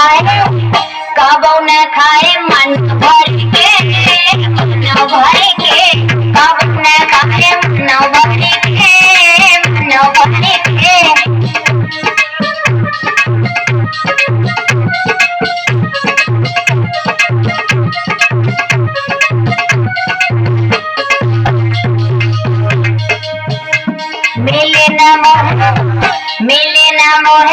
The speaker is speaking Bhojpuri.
खाए कबो न खाए मन भर के मन भर के कबो न खाए मन भर के मन भर के मिले न मोहे